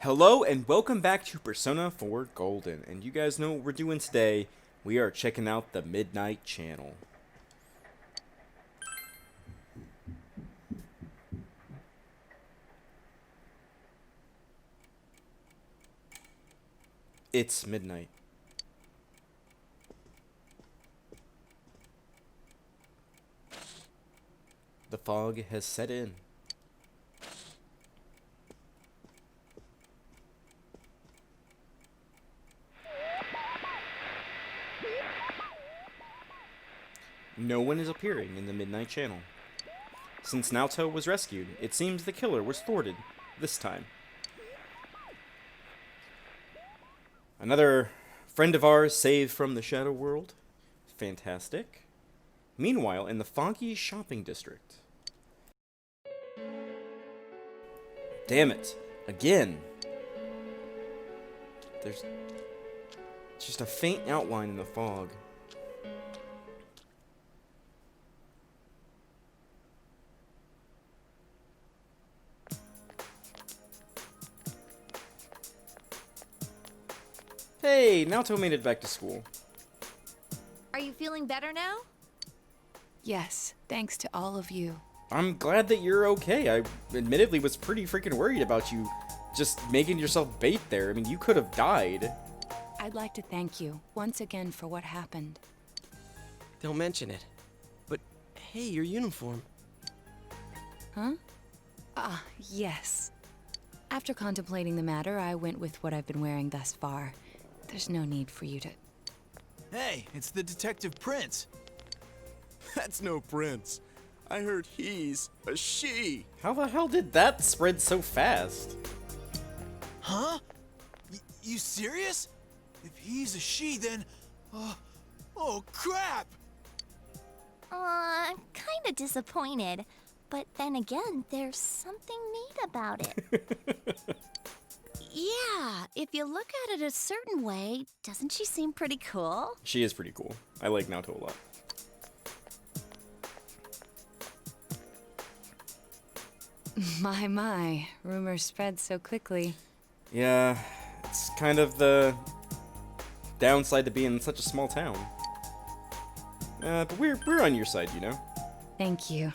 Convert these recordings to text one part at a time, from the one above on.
Hello and welcome back to Persona 4 Golden. And you guys know what we're doing today. We are checking out the Midnight Channel. It's midnight. The fog has set in. No one is appearing in the Midnight Channel. Since Naoto was rescued, it seems the killer was thwarted, this time. Another friend of ours saved from the Shadow World. Fantastic. Meanwhile, in the foggy shopping district. Damn it. Again. There's just a faint outline in the fog. Hey, Naoto made it back to school. Are you feeling better now? Yes, thanks to all of you. I'm glad that you're okay. I admittedly was pretty freaking worried about you just making yourself bait there. I mean, you could have died. I'd like to thank you once again for what happened. Don't mention it. But hey, your uniform. Huh? Yes. After contemplating the matter, I went with what I've been wearing thus far. There's no need for you to... Hey, it's the Detective Prince. That's no prince. I heard he's a she. How the hell did that spread so fast? Huh? You serious? If he's a she, then... oh, crap! Kinda disappointed. But then again, there's something neat about it. Yeah, if you look at it a certain way, doesn't she seem pretty cool? She is pretty cool. I like Naoto a lot. My, rumors spread so quickly. Yeah, it's kind of the downside to being in such a small town. But we're on your side, you know? Thank you.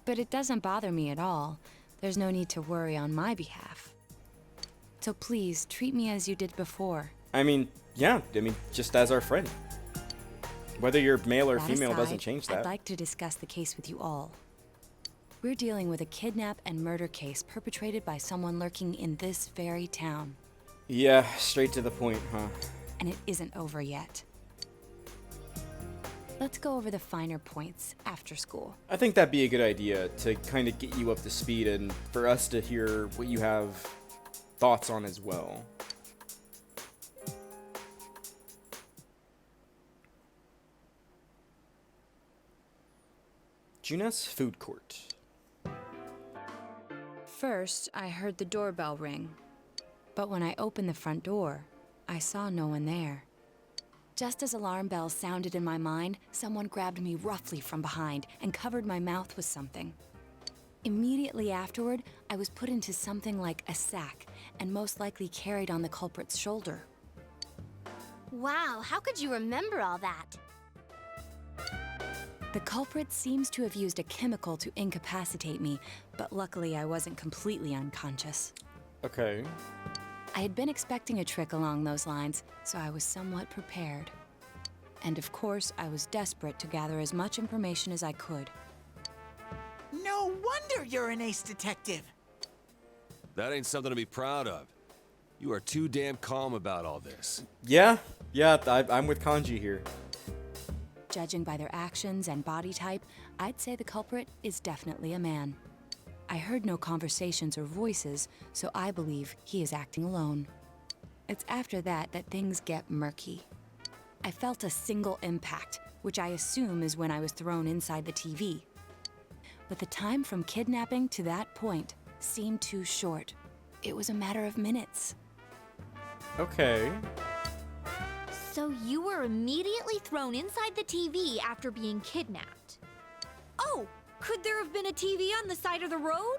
But it doesn't bother me at all. There's no need to worry on my behalf. So please, treat me as you did before. I mean, yeah, just as our friend. Whether you're male or That female aside, doesn't change that. I'd like to discuss the case with you all. We're dealing with a kidnap and murder case perpetrated by someone lurking in this very town. Yeah, straight to the point, huh? And it isn't over yet. Let's go over the finer points after school. I think that'd be a good idea to kind of get you up to speed and for us to hear what you have thoughts on as well. Junes Food Court. First, I heard the doorbell ring. But when I opened the front door, I saw no one there. Just as alarm bells sounded in my mind, someone grabbed me roughly from behind and covered my mouth with something. Immediately afterward, I was put into something like a sack and most likely carried on the culprit's shoulder. Wow, how could you remember all that? The culprit seems to have used a chemical to incapacitate me, but luckily I wasn't completely unconscious. Okay. I had been expecting a trick along those lines, so I was somewhat prepared. And of course, I was desperate to gather as much information as I could. No wonder you're an ace detective. That ain't something to be proud of. You are too damn calm about all this. Yeah, I'm with Kanji here. Judging by their actions and body type, I'd say the culprit is definitely a man. I heard no conversations or voices, so I believe he is acting alone. It's after that that things get murky. I felt a single impact, which I assume is when I was thrown inside the TV. But the time from kidnapping to that point seemed too short. It was a matter of minutes. Okay. So you were immediately thrown inside the TV after being kidnapped. Oh, could there have been a TV on the side of the road?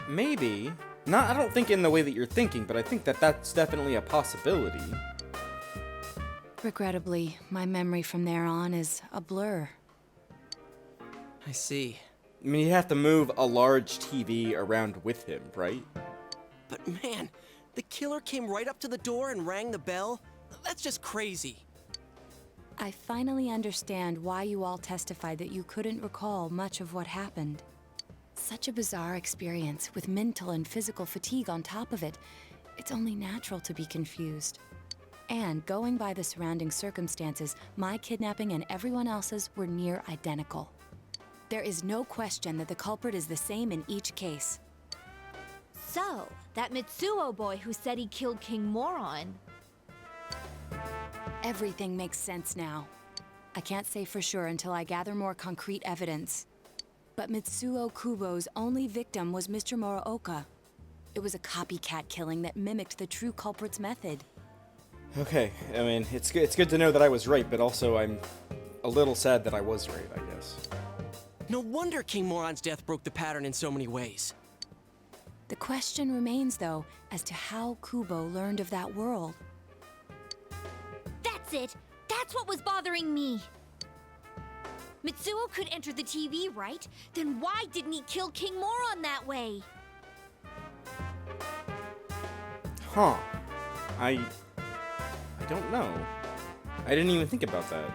Maybe. Not, I don't think in the way that you're thinking, but I think that that's definitely a possibility. Regrettably, my memory from there on is a blur. I see. I mean, you have to move a large TV around with him, right? But man, the killer came right up to the door and rang the bell? That's just crazy. I finally understand why you all testified that you couldn't recall much of what happened. Such a bizarre experience, with mental and physical fatigue on top of it. It's only natural to be confused. And going by the surrounding circumstances, my kidnapping and everyone else's were near identical. There is no question that the culprit is the same in each case. So, that Mitsuo boy who said he killed King Moron. Everything makes sense now. I can't say for sure until I gather more concrete evidence. But Mitsuo Kubo's only victim was Mr. Muraoka. It was a copycat killing that mimicked the true culprit's method. Okay, I mean, it's good to know that I was right, but also I'm a little sad that I was right, I guess. No wonder King Moron's death broke the pattern in so many ways. The question remains, though, as to how Kubo learned of that world. That's it! That's what was bothering me! Mitsuo could enter the TV, right? Then why didn't he kill King Moron that way? Huh. I don't know. I didn't even think about that.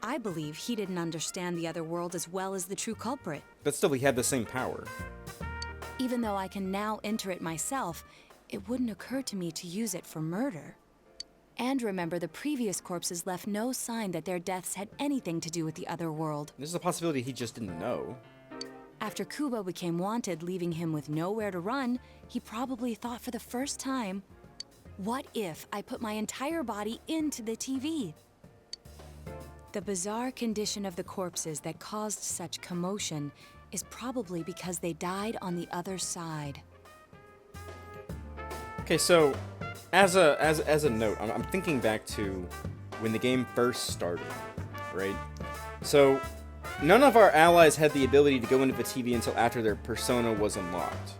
I believe he didn't understand the other world as well as the true culprit. But still, he had the same power. Even though I can now enter it myself, it wouldn't occur to me to use it for murder. And remember, the previous corpses left no sign that their deaths had anything to do with the other world. There's a possibility he just didn't know. After Kubo became wanted, leaving him with nowhere to run, he probably thought for the first time, what if I put my entire body into the TV? The bizarre condition of the corpses that caused such commotion is probably because they died on the other side. Okay, so as a note, I'm thinking back to when the game first started, right? So none of our allies had the ability to go into the TV until after their persona was unlocked,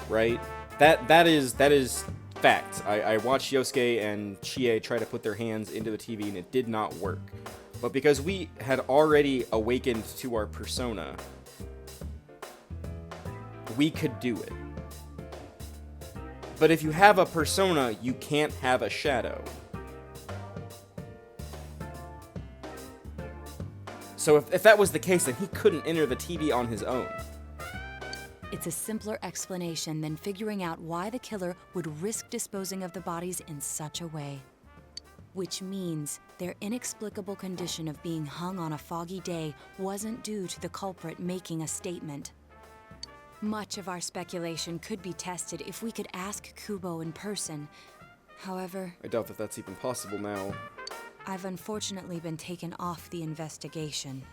right? That is fact. I watched Yosuke and Chie try to put their hands into the TV and it did not work. But because we had already awakened to our persona, we could do it. But if you have a persona, you can't have a shadow. So if that was the case, then he couldn't enter the TV on his own. It's a simpler explanation than figuring out why the killer would risk disposing of the bodies in such a way. Which means their inexplicable condition of being hung on a foggy day wasn't due to the culprit making a statement. Much of our speculation could be tested if we could ask Kubo in person. However, I doubt that that's even possible now. I've unfortunately been taken off the investigation.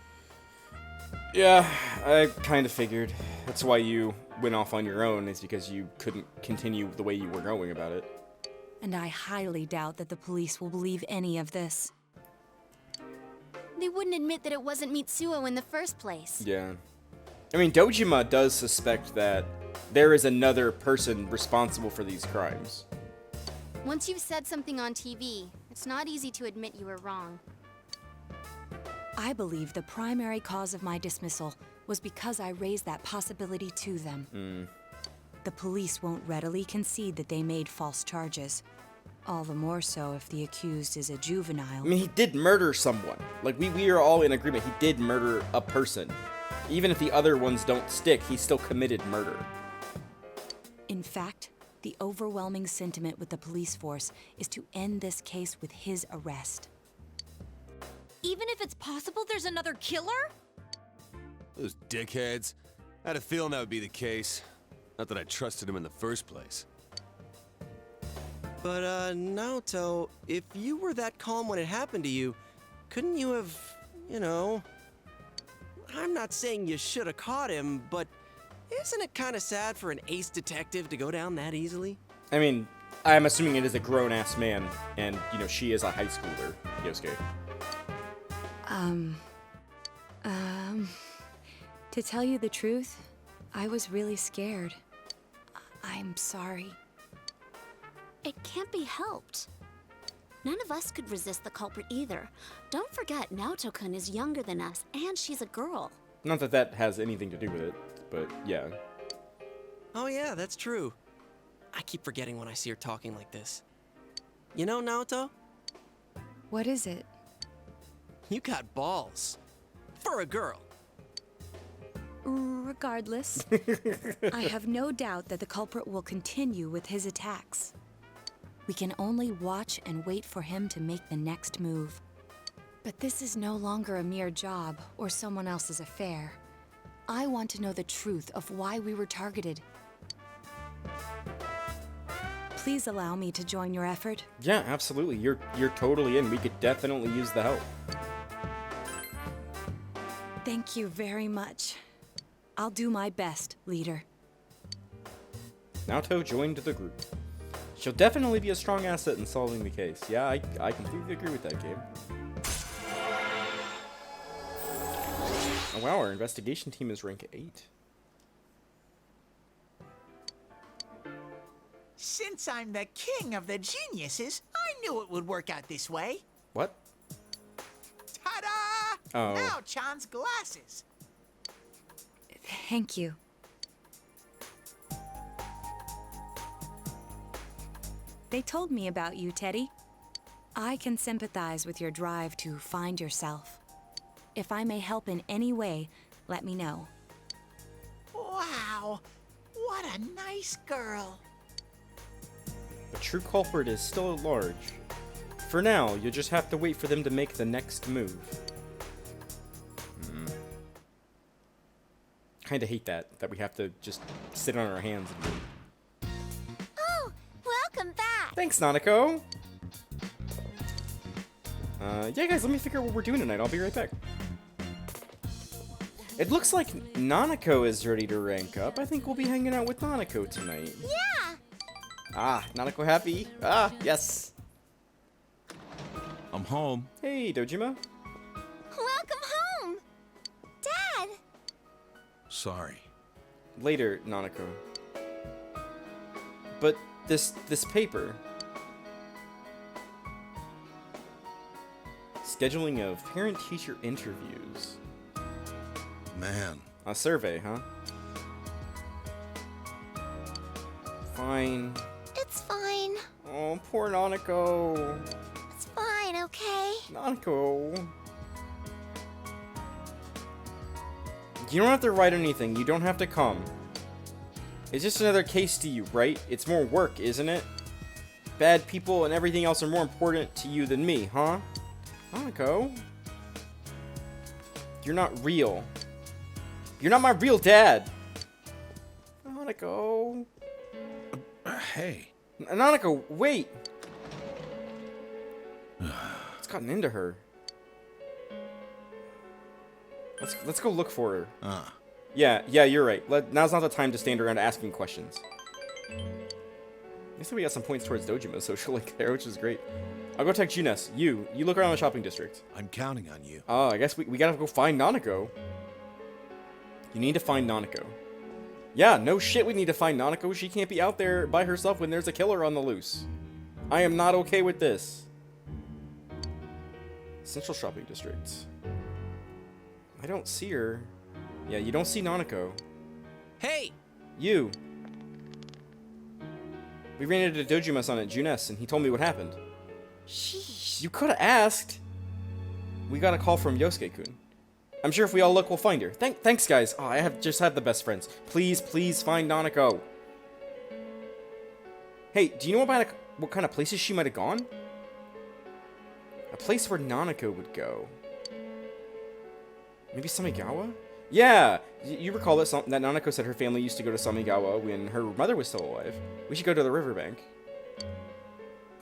Yeah, I kind of figured. That's why you went off on your own, is because you couldn't continue the way you were going about it. And I highly doubt that the police will believe any of this. They wouldn't admit that it wasn't Mitsuo in the first place. Yeah. I mean, Dojima does suspect that there is another person responsible for these crimes. Once you've said something on TV, it's not easy to admit you were wrong. I believe the primary cause of my dismissal was because I raised that possibility to them. The police won't readily concede that they made false charges. All the more so if the accused is a juvenile. I mean, he did murder someone. Like, we are all in agreement. He did murder a person. Even if the other ones don't stick, he still committed murder. In fact, the overwhelming sentiment with the police force is to end this case with his arrest. Even if it's possible there's another killer? Those dickheads. I had a feeling that would be the case. Not that I trusted him in the first place. But, Naoto, if you were that calm when it happened to you, couldn't you have, you know... I'm not saying you should have caught him, but isn't it kind of sad for an ace detective to go down that easily? I mean, I'm assuming it is a grown-ass man, and, you know, she is a high schooler, Yosuke. To tell you the truth, I was really scared. I'm sorry. It can't be helped. None of us could resist the culprit either. Don't forget, Naoto-kun is younger than us, and she's a girl. Not that that has anything to do with it, but yeah. Oh yeah, that's true. I keep forgetting when I see her talking like this. You know, Naoto? What is it? You got balls. For a girl. Regardless, I have no doubt that the culprit will continue with his attacks. We can only watch and wait for him to make the next move. But this is no longer a mere job or someone else's affair. I want to know the truth of why we were targeted. Please allow me to join your effort. Yeah, absolutely. You're totally in. We could definitely use the help. Thank you very much. I'll do my best, leader. Naoto joined the group. She'll definitely be a strong asset in solving the case. Yeah, I completely agree with that, Gabe. Oh wow, our investigation team is rank 8. Since I'm the king of the geniuses, I knew it would work out this way. What? Ta-da! Oh. Now Chan's glasses. Thank you. They told me about you, Teddy. I can sympathize with your drive to find yourself. If I may help in any way, let me know. Wow, what a nice girl. The true culprit is still at large. For now, you'll just have to wait for them to make the next move. Kinda hate that we have to just sit on our hands and wait. Oh, welcome back. Thanks, Nanako! Yeah guys, let me figure out what we're doing tonight. I'll be right back. It looks like Nanako is ready to rank up. I think we'll be hanging out with Nanako tonight. Yeah. Ah, Nanako happy? Ah, yes! I'm home. Hey, Dojima. Welcome home. Dad. Sorry. Later, Nanako. But this paper... Scheduling of parent-teacher interviews. Man. A survey, huh? Fine. It's fine. Oh, poor Nanako. It's fine, okay? Nanako. You don't have to write anything. You don't have to come. It's just another case to you, right? It's more work, isn't it? Bad people and everything else are more important to you than me, huh? Nanako. You're not real. You're not my real dad. Nanako. Hey. Nanako, wait. It's gotten into her. Let's go look for her. Yeah, you're right. Now's not the time to stand around asking questions. I guess we got some points towards Dojima's social link there, which is great. I'll go text Junes. You look around the shopping district. I'm counting on you. Oh, I guess we gotta go find Nanako. You need to find Nanako. Yeah, no shit, we need to find Nanako. She can't be out there by herself when there's a killer on the loose. I am not okay with this. Central shopping district. I don't see her. Yeah, you don't see Nanako. Hey! You. We ran into Dojima-san at Junes, and he told me what happened. Sheesh. You could have asked. We got a call from Yosuke-kun. I'm sure if we all look, we'll find her. Thanks, guys. Oh, I just have the best friends. Please find Nanako. Hey, do you know what kind of places she might have gone? A place where Nanako would go. Maybe Samigawa? Yeah, you recall that Nanako said her family used to go to Samigawa when her mother was still alive. We should go to the riverbank.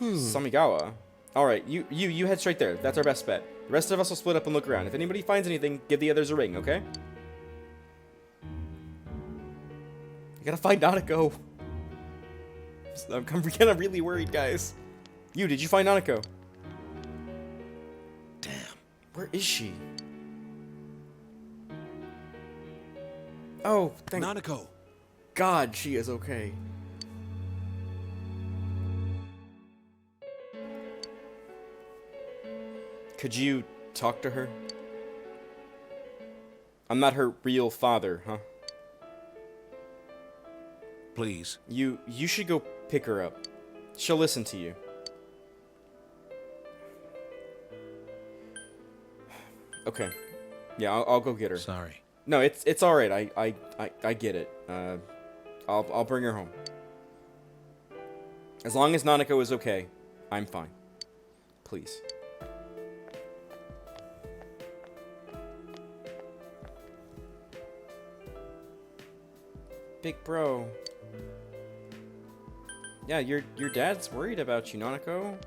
Samigawa. All right, you head straight there. That's our best bet. The rest of us will split up and look around. If anybody finds anything, give the others a ring, okay? You gotta find Nanako. I'm kind of really worried, guys. Did you find Nanako? Damn. Where is she? Oh, thank Nanako. God she is okay. Could you talk to her? I'm not her real father, huh? Please. You should go pick her up. She'll listen to you. Okay. Yeah, I'll go get her. Sorry. No, it's all right. I get it. I'll bring her home. As long as Nanako is okay, I'm fine. Please. Big bro. Yeah, your dad's worried about you, Nanako.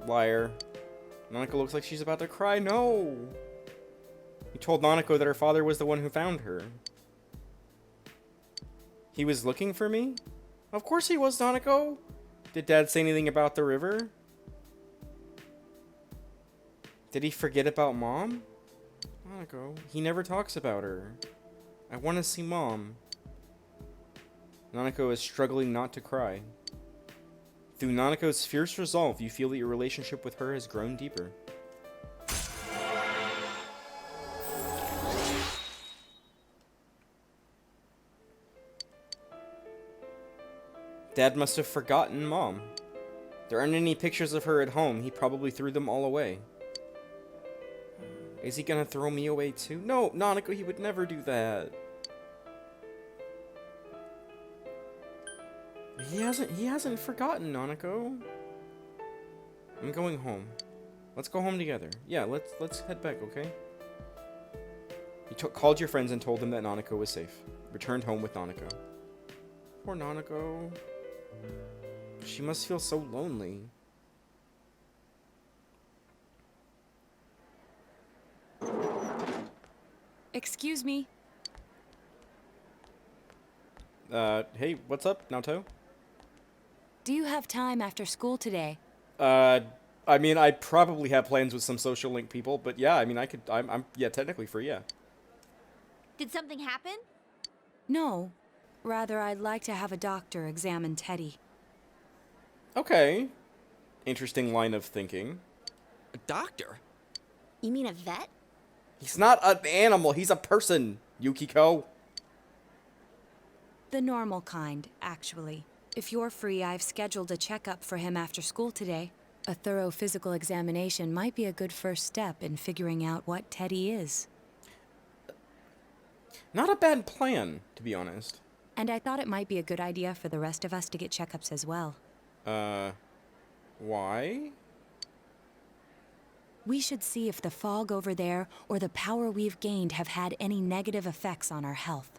Liar. Nanako looks like she's about to cry. No! You told Nanako that her father was the one who found her. He was looking for me? Of course he was, Nanako! Did Dad say anything about the river? Did he forget about Mom? Nanako, he never talks about her. I want to see Mom. Nanako is struggling not to cry. Through Nanako's fierce resolve, you feel that your relationship with her has grown deeper. Dad must have forgotten Mom. There aren't any pictures of her at home. He probably threw them all away. Is he gonna throw me away too? No, Nanako, he would never do that. He hasn't forgotten, Nanako. I'm going home. Let's go home together. Yeah, let's head back, okay? You called your friends and told them that Nanako was safe. Returned home with Nanako. Poor Nanako. She must feel so lonely. Excuse me. Hey, what's up, Naoto? Do you have time after school today? I mean, I probably have plans with some social link people, but yeah, I mean, I'm yeah, technically free, yeah. Did something happen? No. Rather, I'd like to have a doctor examine Teddy. Okay. Interesting line of thinking. A doctor? You mean a vet? He's not an animal, he's a person, Yukiko. The normal kind, actually. If you're free, I've scheduled a checkup for him after school today. A thorough physical examination might be a good first step in figuring out what Teddy is. Not a bad plan, to be honest. And I thought it might be a good idea for the rest of us to get checkups as well. Why? We should see if the fog over there or the power we've gained have had any negative effects on our health.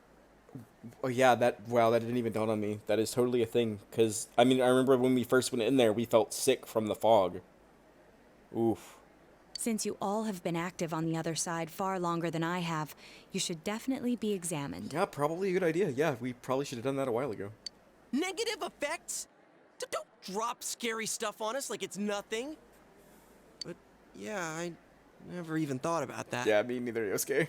Oh yeah, that didn't even dawn on me. That is totally a thing, because, I mean, I remember when we first went in there, we felt sick from the fog. Oof. Since you all have been active on the other side far longer than I have, you should definitely be examined. Yeah, probably a good idea. Yeah, we probably should have done that a while ago. Negative effects? Don't drop scary stuff on us like it's nothing. But yeah, I never even thought about that. Yeah, me neither, Yosuke.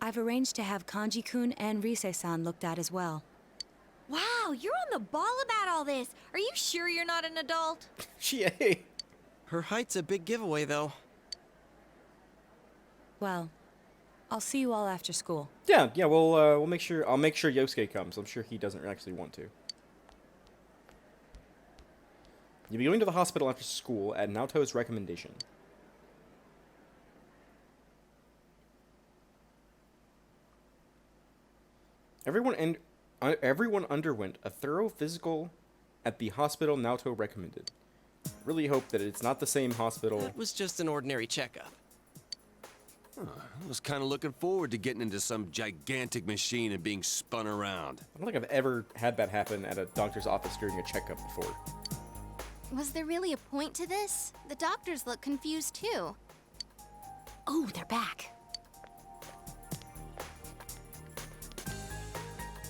I've arranged to have Kanji-kun and Rise-san looked at as well. Wow, you're on the ball about all this. Are you sure you're not an adult? Yay. Her height's a big giveaway, though. Well, I'll see you all after school. Yeah, we'll make sure. I'll make sure Yosuke comes. I'm sure he doesn't actually want to. You'll be going to the hospital after school at Naoto's recommendation. Everyone underwent a thorough physical at the hospital Naoto recommended. Really hope that it's not the same hospital. That was just an ordinary checkup. I was kind of looking forward to getting into some gigantic machine and being spun around. I don't think I've ever had that happen at a doctor's office during a checkup before. Was there really a point to this? The doctors look confused too. Oh, they're back.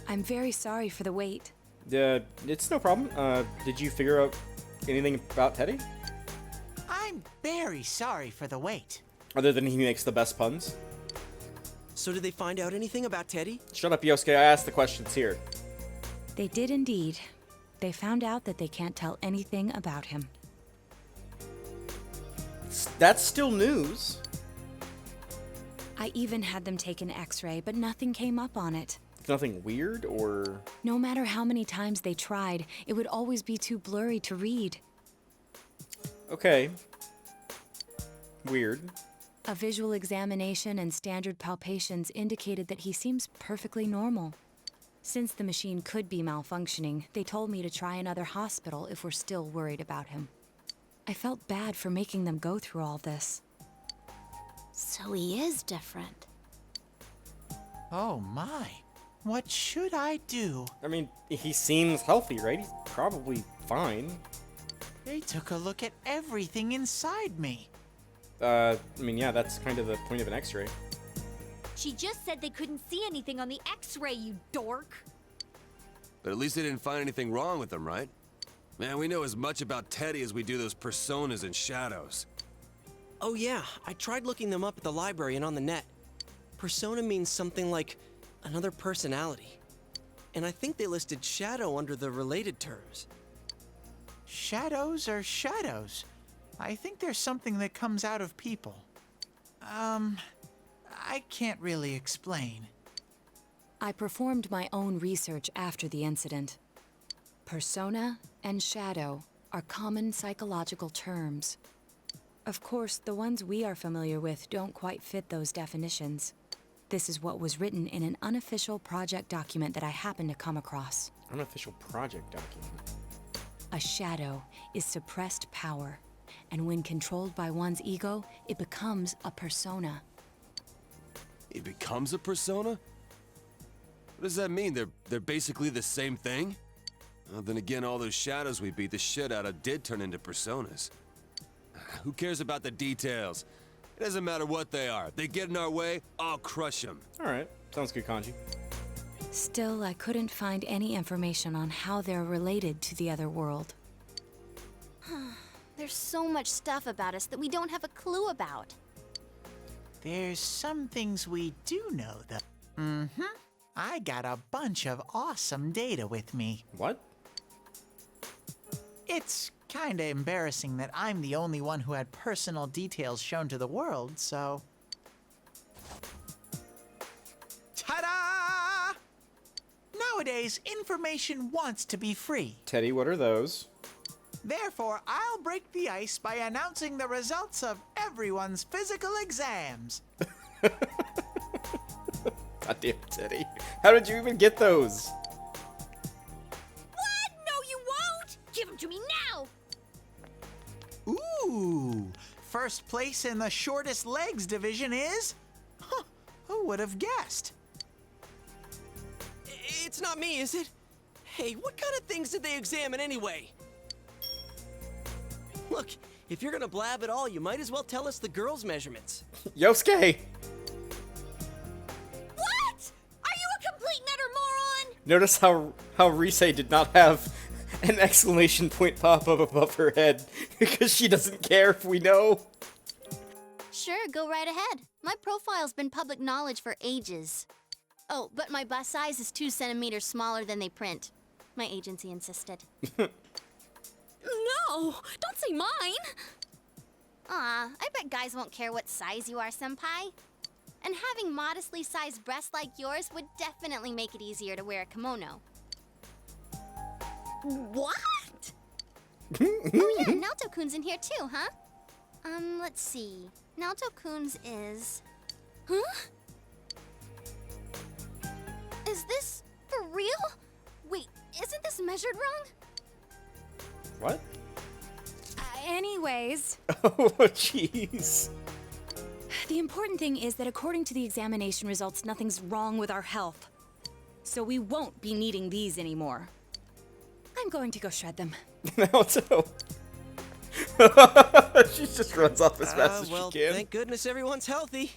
I'm very sorry for the wait. It's no problem. Did you figure out anything about Teddy? I'm very sorry for the wait. Other than he makes the best puns? So did they find out anything about Teddy? Shut up, Yosuke. I asked the questions here. They did indeed. They found out that they can't tell anything about him. That's still news. I even had them take an x-ray, but nothing came up on it. Nothing weird or... No matter how many times they tried, it would always be too blurry to read. Okay. Weird. A visual examination and standard palpations indicated that he seems perfectly normal. Since the machine could be malfunctioning, they told me to try another hospital if we're still worried about him. I felt bad for making them go through all this. So he is different. Oh my. What should I do? I mean, he seems healthy, right? He's probably fine. They took a look at everything inside me. I mean, yeah, that's kind of the point of an x-ray. She just said they couldn't see anything on the x-ray, you dork. But at least they didn't find anything wrong with him, right? Man, we know as much about Teddy as we do those personas and shadows. Oh yeah, I tried looking them up at the library and on the net. Persona means something like another personality. And I think they listed shadow under the related terms. Shadows are shadows. I think there's something that comes out of people. I can't really explain. I performed my own research after the incident. Persona and shadow are common psychological terms. Of course, the ones we are familiar with don't quite fit those definitions. This is what was written in an unofficial project document that I happened to come across. Unofficial project document. A shadow is suppressed power, and when controlled by one's ego, it becomes a persona. It becomes a persona? What does that mean? They're basically the same thing? Well, then again, all those shadows we beat the shit out of did turn into personas. Who cares about the details? It doesn't matter what they are. They get in our way, I'll crush them. Alright, sounds good, Kanji. Still, I couldn't find any information on how they're related to the other world. There's so much stuff about us that we don't have a clue about. There's some things we do know, though. I got a bunch of awesome data with me. What? It's kinda embarrassing that I'm the only one who had personal details shown to the world, so... Ta-da! Nowadays, information wants to be free. Teddy, what are those? Therefore, I'll break the ice by announcing the results of everyone's physical exams. Goddamn, Teddy. How did you even get those? What? No, you won't! Give them to me now! Ooh! First place in the shortest legs division is... Huh, who would have guessed? It's not me, is it? Hey, what kind of things did they examine anyway? Look, if you're gonna blab at all, you might as well tell us the girls' measurements. Yosuke! What? Are you a complete and utter moron? Notice how Rise did not have an exclamation point pop up above her head because she doesn't care if we know. Sure, go right ahead. My profile's been public knowledge for ages. Oh, but my bust size is 2 centimeters smaller than they print. My agency insisted. No! Don't say mine! Aw, I bet guys won't care what size you are, senpai. And having modestly sized breasts like yours would definitely make it easier to wear a kimono. What? Oh yeah, Naoto-kun's in here too, huh? Let's see. Naoto-kun's is... Huh? Is this for real? Wait, isn't this measured wrong? What? Anyways, Oh, jeez. the important thing is that according to the examination results, nothing's wrong with our health. So we won't be needing these anymore. I'm going to go shred them. Naoto. She just runs off as fast as Well, she can. thank goodness everyone's healthy.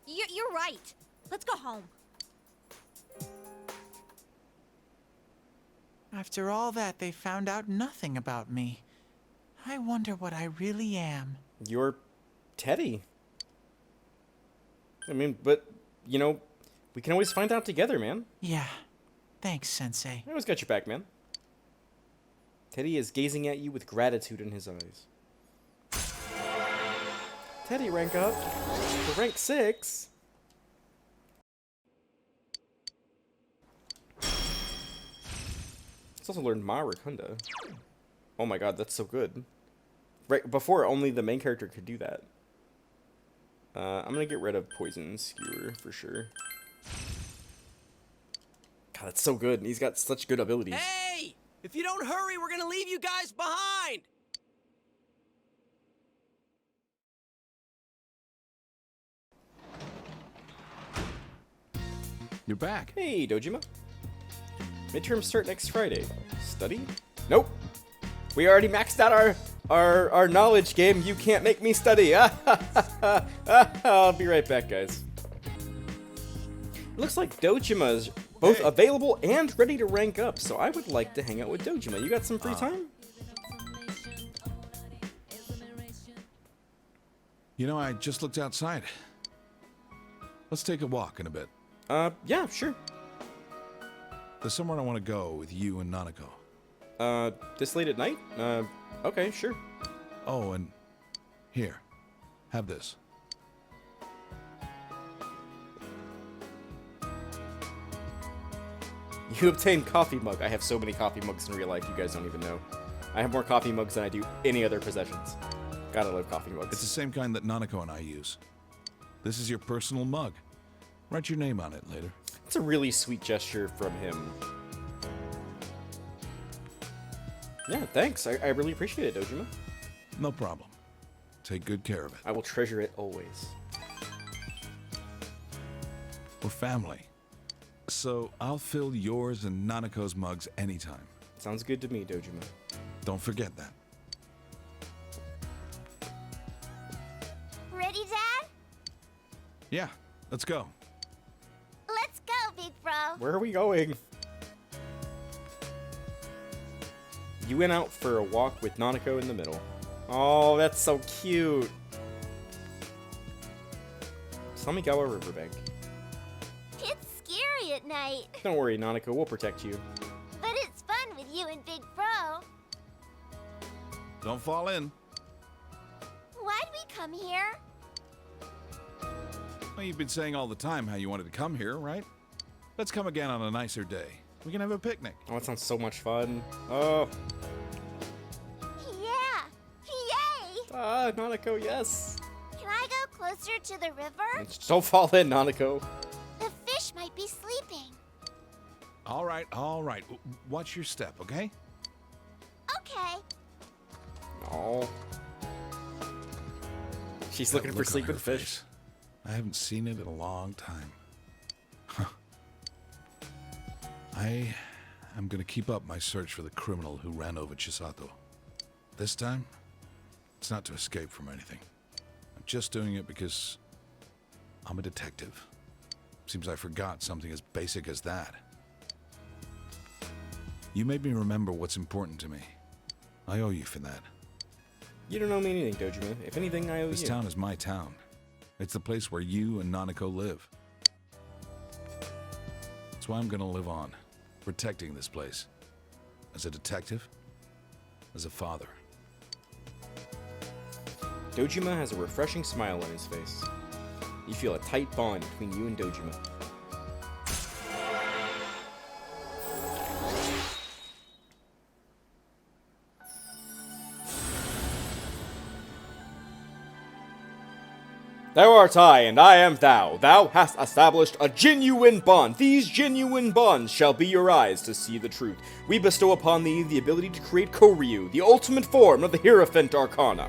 You're right. Let's go home. After all that, they found out nothing about me. I wonder what I really am. You're Teddy. I mean, but, you know, we can always find out together, man. Yeah. Thanks, Sensei. I always got your back, man. Teddy is gazing at you with gratitude in his eyes. Teddy, rank up to rank 6. He's also learned Ma Racunda. Oh my god, that's so good. Right before, only the main character could do that. I'm gonna get rid of Poison Skewer for sure. God, that's so good. He's got such good abilities. Hey! If you don't hurry, we're gonna leave you guys behind! You're back. Hey, Dojima. Midterms start next Friday. Study? Nope. We already maxed out our knowledge game. You can't make me study. I'll be right back, guys. It looks like Dojima is both available and ready to rank up, so I would like to hang out with Dojima. You got some free time? You know, I just looked outside. Let's take a walk in a bit. Yeah, sure. There's somewhere I want to go with you and Nanako. This late at night? Okay, sure. Oh, and here, have this. You obtained coffee mug. I have so many coffee mugs in real life, you guys don't even know. I have more coffee mugs than I do any other possessions. Gotta love coffee mugs. It's the same kind that Nanako and I use. This is your personal mug. Write your name on it later. It's a really sweet gesture from him. Yeah, thanks. I really appreciate it, Dojima. No problem. Take good care of it. I will treasure it always. We're family. So I'll fill yours and Nanako's mugs anytime. Sounds good to me, Dojima. Don't forget that. Ready, Dad? Yeah, let's go. Let's go, big bro. Where are we going? You went out for a walk with Nanako in the middle. Oh, that's so cute. Samigawa Riverbank. It's scary at night, Don't worry, Nanako, we'll protect you. but it's fun with you and Big Bro. Don't fall in. Why'd we come here? Well, you've been saying all the time how you wanted to come here, right? Let's come again on a nicer day. We can have a picnic. Oh, it sounds so much fun. Oh. Yeah! Yay! Ah, Nanako, yes. Can I go closer to the river? Don't fall in, Nanako. The fish might be sleeping. All right, all right. Watch your step, okay? Okay. Oh. She's That looking for look on sleeping her fish. face. I haven't seen it in a long time. Huh. I am gonna keep up my search for the criminal who ran over Chisato. This time, it's not to escape from anything. I'm just doing it because I'm a detective. Seems I forgot something as basic as that. You made me remember what's important to me. I owe you for that. You don't owe me anything, Dojima. If anything, I owe This you. town is my town. It's the place where you and Nanako live. That's why I'm gonna live on, protecting this place. As a detective, as a father. Dojima has a refreshing smile on his face. You feel a tight bond between you and Dojima. Thou art I, and I am thou. Thou hast established a genuine bond. These genuine bonds shall be your eyes to see the truth. We bestow upon thee the ability to create Koryu, the ultimate form of the Hierophant Arcana.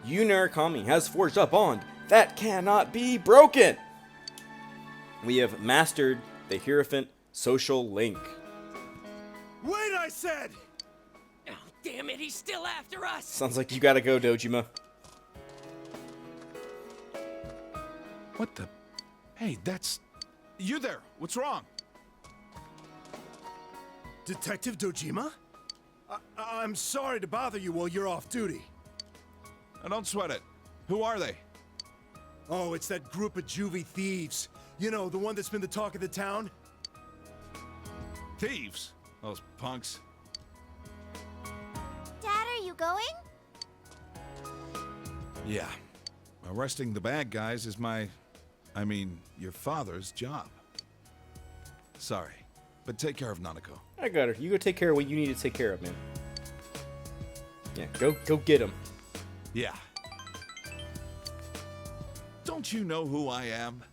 You, Narukami, has forged a bond that cannot be broken. We have mastered the Hierophant social link. Wait, I said! Oh, damn it, he's still after us! Sounds like you gotta go, Dojima. What the? Hey, that's... You there! What's wrong? Detective Dojima? I'm sorry to bother you while you're off duty. Now, don't sweat it. Who are they? Oh, it's that group of juvie thieves. You know, the one that's been the talk of the town? Thieves. Those punks. Dad, are you going? Yeah. Arresting the bad guys is your father's job. Sorry, but take care of Nanako. I got her. You go take care of what you need to take care of, man. Yeah, go get him. Yeah. Don't you know who I am?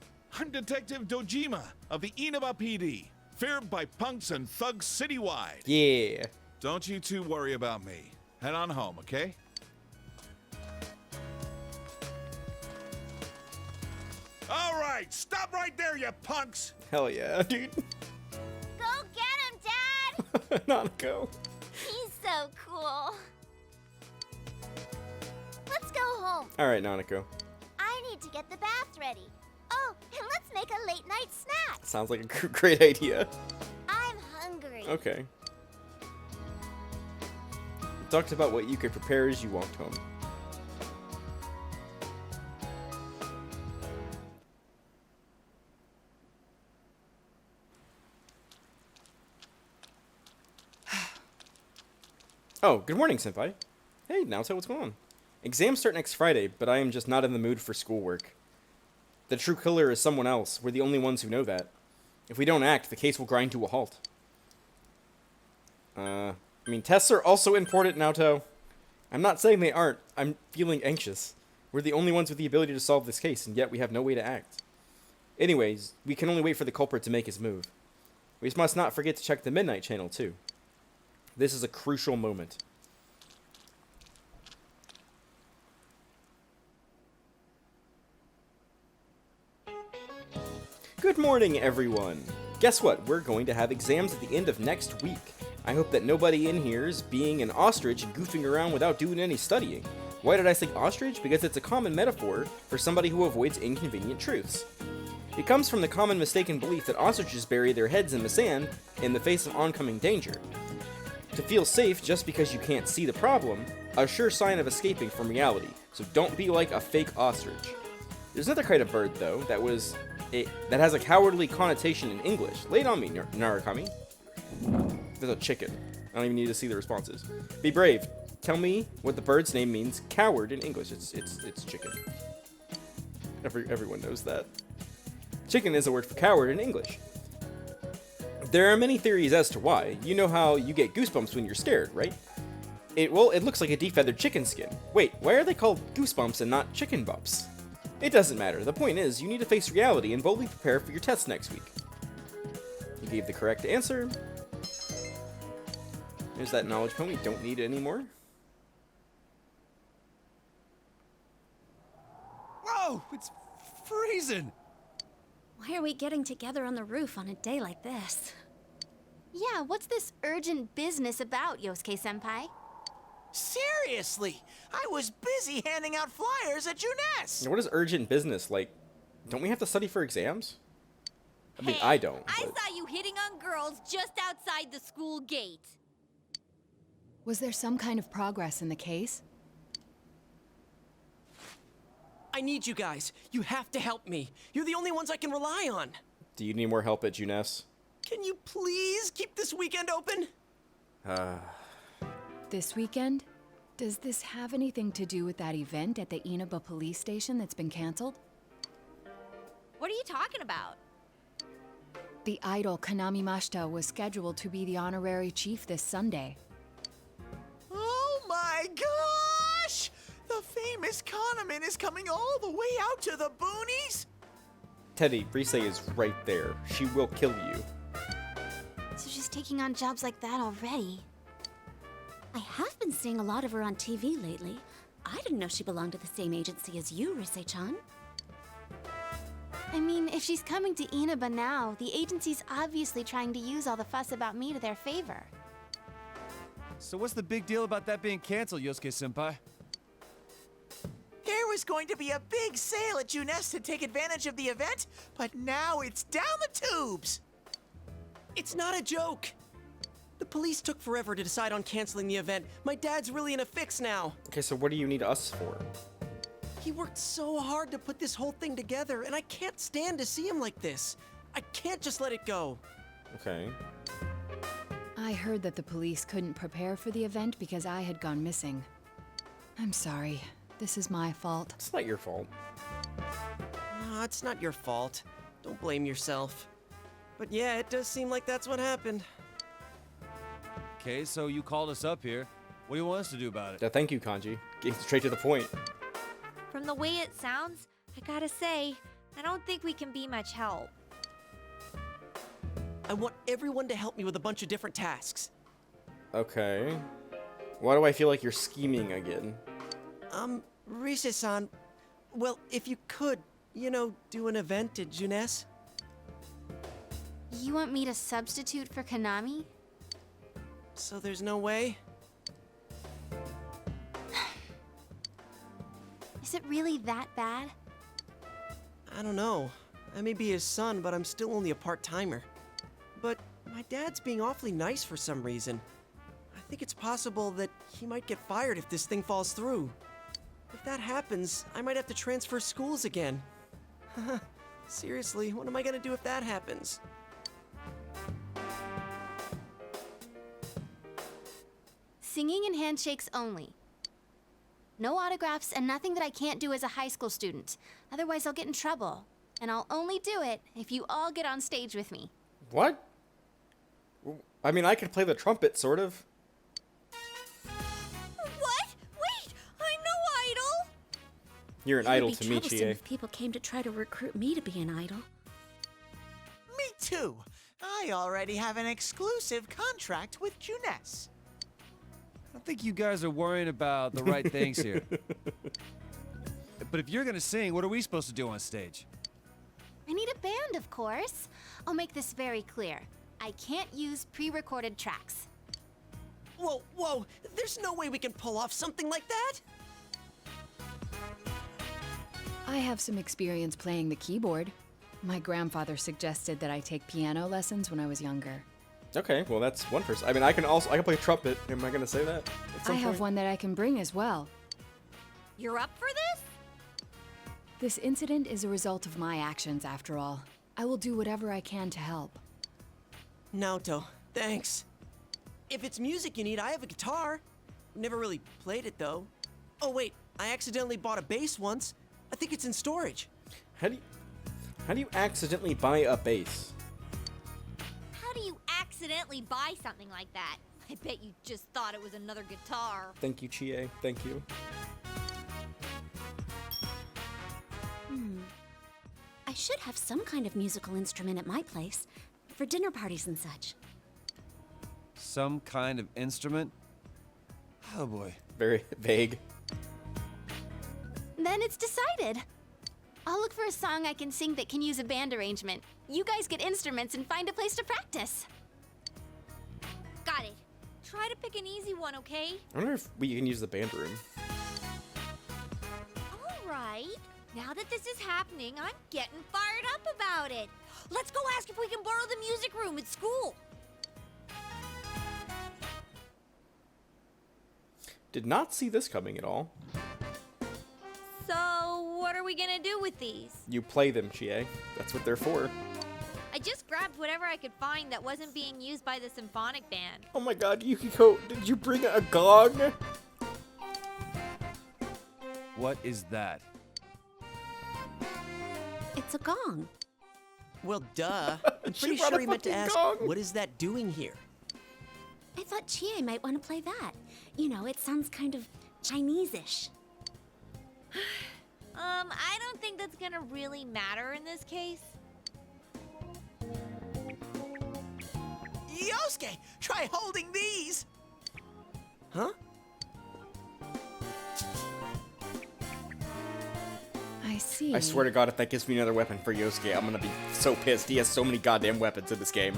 I'm Detective Dojima of the Inaba PD, feared by punks and thugs citywide. Yeah. Don't you two worry about me. Head on home, okay? All right, stop right there, you punks! Hell yeah, dude. Go get him, Dad! Nanako. He's so cool. Let's go home. All right, Nanako. I need to get the bath ready. Oh, and let's make a late night snack. Sounds like a great idea. I'm hungry. Okay. Talked about what you could prepare as you walked home. Oh, good morning, Senpai. Hey, Naoto, what's going on? Exams start next Friday, but I am just not in the mood for schoolwork. The true killer is someone else. We're the only ones who know that. If we don't act, the case will grind to a halt. Tests are also important, Naoto. I'm not saying they aren't. I'm feeling anxious. We're the only ones with the ability to solve this case, and yet we have no way to act. Anyways, we can only wait for the culprit to make his move. We must not forget to check the Midnight Channel, too. This is a crucial moment. Good morning, everyone. Guess what? We're going to have exams at the end of next week. I hope that nobody in here is being an ostrich and goofing around without doing any studying. Why did I say ostrich? Because it's a common metaphor for somebody who avoids inconvenient truths. It comes from the common mistaken belief that ostriches bury their heads in the sand in the face of oncoming danger. To feel safe just because you can't see the problem, a sure sign of escaping from reality, so don't be like a fake ostrich. There's another kind of bird, though, that has a cowardly connotation in English. Lay it on me, Narakami. There's a chicken. I don't even need to see the responses. Be brave. Tell me what the bird's name means coward in English. It's chicken. Everyone knows that. Chicken is a word for coward in English. There are many theories as to why. You know how you get goosebumps when you're scared, right? It looks like a defeathered chicken skin. Wait, why are they called goosebumps and not chicken bumps? It doesn't matter. The point is, you need to face reality and boldly prepare for your tests next week. You gave the correct answer. There's that knowledge point. We don't need it anymore. Whoa, it's freezing. Why are we getting together on the roof on a day like this? Yeah, what's this urgent business about, Yosuke-senpai? Seriously, I was busy handing out flyers at Juness. What is urgent business? Like, don't we have to study for exams? I mean, I don't. I but- saw you hitting on girls just outside the school gate. Was there some kind of progress in the case? I need you guys. You have to help me. You're the only ones I can rely on. Do you need more help at Juness? Can you please keep this weekend open? This weekend? Does this have anything to do with that event at the Inaba police station that's been canceled? What are you talking about? The idol Kanami Mashita was scheduled to be the honorary chief this Sunday. Oh my gosh! The famous Kahneman is coming all the way out to the boonies? Teddy, Rise is right there. She will kill you. So she's taking on jobs like that already. I have been seeing a lot of her on TV lately. I didn't know she belonged to the same agency as you, Rise-chan. I mean, if she's coming to Inaba now, the agency's obviously trying to use all the fuss about me to their favor. So what's the big deal about that being canceled, Yosuke-senpai? There was going to be a big sale at Juness to take advantage of the event, but now it's down the tubes. It's not a joke. The police took forever to decide on canceling the event. My dad's really in a fix now. Okay, so what do you need us for? He worked so hard to put this whole thing together, and I can't stand to see him like this. I can't just let it go. Okay. I heard that the police couldn't prepare for the event because I had gone missing. I'm sorry. This is my fault. It's not your fault. No, it's not your fault. Don't blame yourself. But yeah, it does seem like that's what happened. Okay, so you called us up here. What do you want us to do about it? Yeah, thank you, Kanji. Get straight to the point. From the way it sounds, I gotta say, I don't think we can be much help. I want everyone to help me with a bunch of different tasks. Okay. Why do I feel like you're scheming again? Risa-san, well, if you could, do an event at Junes? You want me to substitute for Konami? So there's no way? Is it really that bad? I don't know. I may be his son, but I'm still only a part-timer. But my dad's being awfully nice for some reason. I think it's possible that he might get fired if this thing falls through. If that happens, I might have to transfer schools again. Seriously, what am I gonna do if that happens? Singing and handshakes only. No autographs and nothing that I can't do as a high school student. Otherwise, I'll get in trouble. And I'll only do it if you all get on stage with me. What? I mean, I could play the trumpet, sort of. What? Wait! I'm no idol! You're an It would idol be to me, troublesome Chie. if people came to try to recruit me to be an idol. Me too. I already have an exclusive contract with Junes. I think you guys are worrying about the right things here. But if you're gonna sing, what are we supposed to do on stage? I need a band, of course. I'll make this very clear. I can't use pre-recorded tracks. Whoa, there's no way we can pull off something like that! I have some experience playing the keyboard. My grandfather suggested that I take piano lessons when I was younger. Okay, well that's one person. I mean, I can play trumpet. Am I gonna say that? At some I have point? one that I can bring as well. You're up for this? This incident is a result of my actions, after all. I will do whatever I can to help. Naoto, thanks. If it's music you need, I have a guitar. Never really played it, though. Oh, wait, I accidentally bought a bass once. I think it's in storage. How do you accidentally buy a bass? How do you accidentally buy something like that? I bet you just thought it was another guitar. Thank you, Chie. Thank you. I should have some kind of musical instrument at my place, for dinner parties and such. Some kind of instrument? Oh boy. Very vague. Then it's decided. I'll look for a song I can sing that can use a band arrangement. You guys get instruments and find a place to practice. Got it. Try to pick an easy one, okay? I wonder if we can use the band room. All right. Now that this is happening, I'm getting fired up about it. Let's go ask if we can borrow the music room at school. Did not see this coming at all. So, what are we gonna do with these? You play them, Chie. That's what they're for. I just grabbed whatever I could find that wasn't being used by the symphonic band. Oh my god, Yukiko, did you bring a gong? What is that? It's a gong. Well, duh. I'm She pretty brought sure a he meant to fucking ask, gong. what is that doing here? I thought Chie might want to play that. You know, it sounds kind of Chinese-ish. I don't think that's gonna really matter in this case. Yosuke, try holding these! Huh? I see. I swear to god, if that gives me another weapon for Yosuke, I'm gonna be so pissed. He has so many goddamn weapons in this game.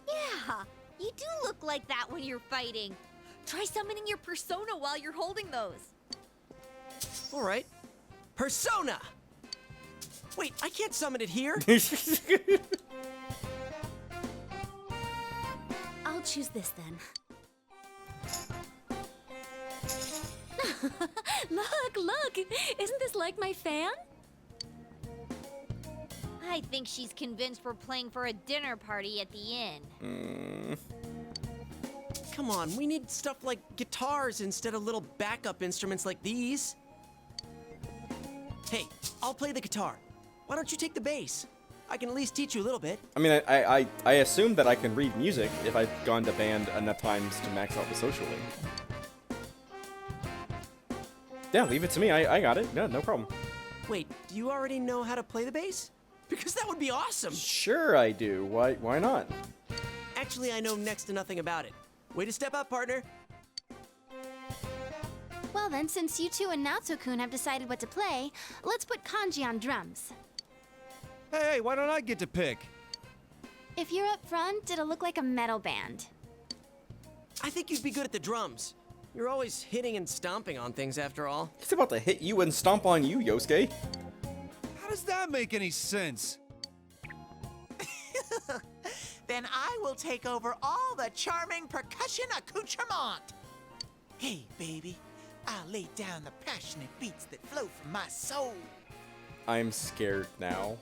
Yeah, you do look like that when you're fighting. Try summoning your persona while you're holding those. All right. Persona! Wait, I can't summon it here. I'll choose this then. Look! Isn't this like my fan? I think she's convinced we're playing for a dinner party at the inn. Come on, we need stuff like guitars instead of little backup instruments like these. Hey, I'll play the guitar. Why don't you take the bass? I can at least teach you a little bit. I mean, I assume that I can read music if I've gone to band enough times to max out the social link. Yeah, leave it to me. I got it. Yeah, no problem. Wait, do you already know how to play the bass? Because that would be awesome. Sure I do. Why not? Actually, I know next to nothing about it. Way to step up, partner. Well then, since you two and Natsu-kun have decided what to play, let's put Kanji on drums. Hey, why don't I get to pick? If you're up front, it'll look like a metal band. I think you'd be good at the drums. You're always hitting and stomping on things after all. He's about to hit you and stomp on you, Yosuke. How does that make any sense? Then I will take over all the charming percussion accoutrement. Hey, baby, I'll lay down the passionate beats that flow from my soul. I'm scared now.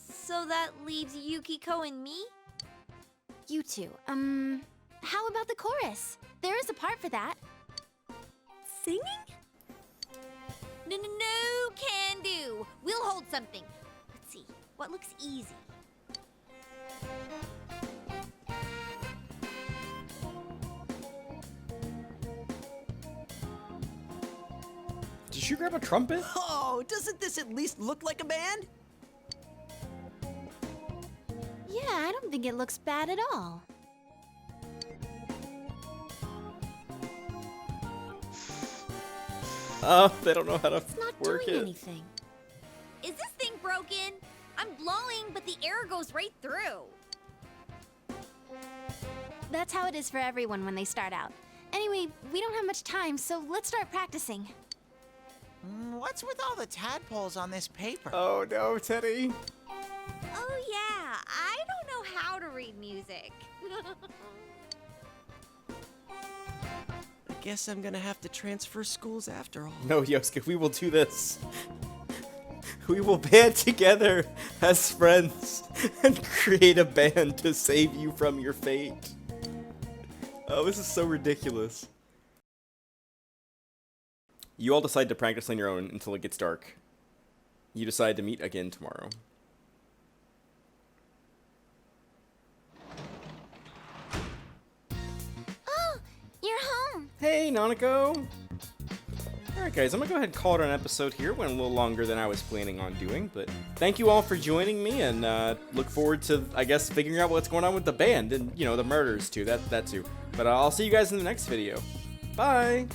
So that leaves Yukiko and me? You two, how about the chorus? There is a part for that. Singing? No, can do. We'll hold something. Let's see, what looks easy? Did you grab a trumpet? Oh, doesn't this at least look like a band? Yeah, I don't think it looks bad at all. They don't know how to It's not work doing it. anything. Is this thing broken? I'm blowing, but the air goes right through. That's how it is for everyone when they start out. Anyway, we don't have much time, so let's start practicing. What's with all the tadpoles on this paper? Oh no, Teddy. Oh yeah, I don't know how to read music. I guess I'm gonna have to transfer schools after all. No, Yosuke, we will do this. We will band together as friends and create a band to save you from your fate. Oh, this is so ridiculous. You all decide to practice on your own until it gets dark. You decide to meet again tomorrow. Oh, you're home. Hey, Nanako! Alright guys, I'm gonna go ahead and call it an episode here. Went a little longer than I was planning on doing, but thank you all for joining me, and look forward to, I guess, figuring out what's going on with the band, and, you know, the murders too, that too. But I'll see you guys in the next video. Bye!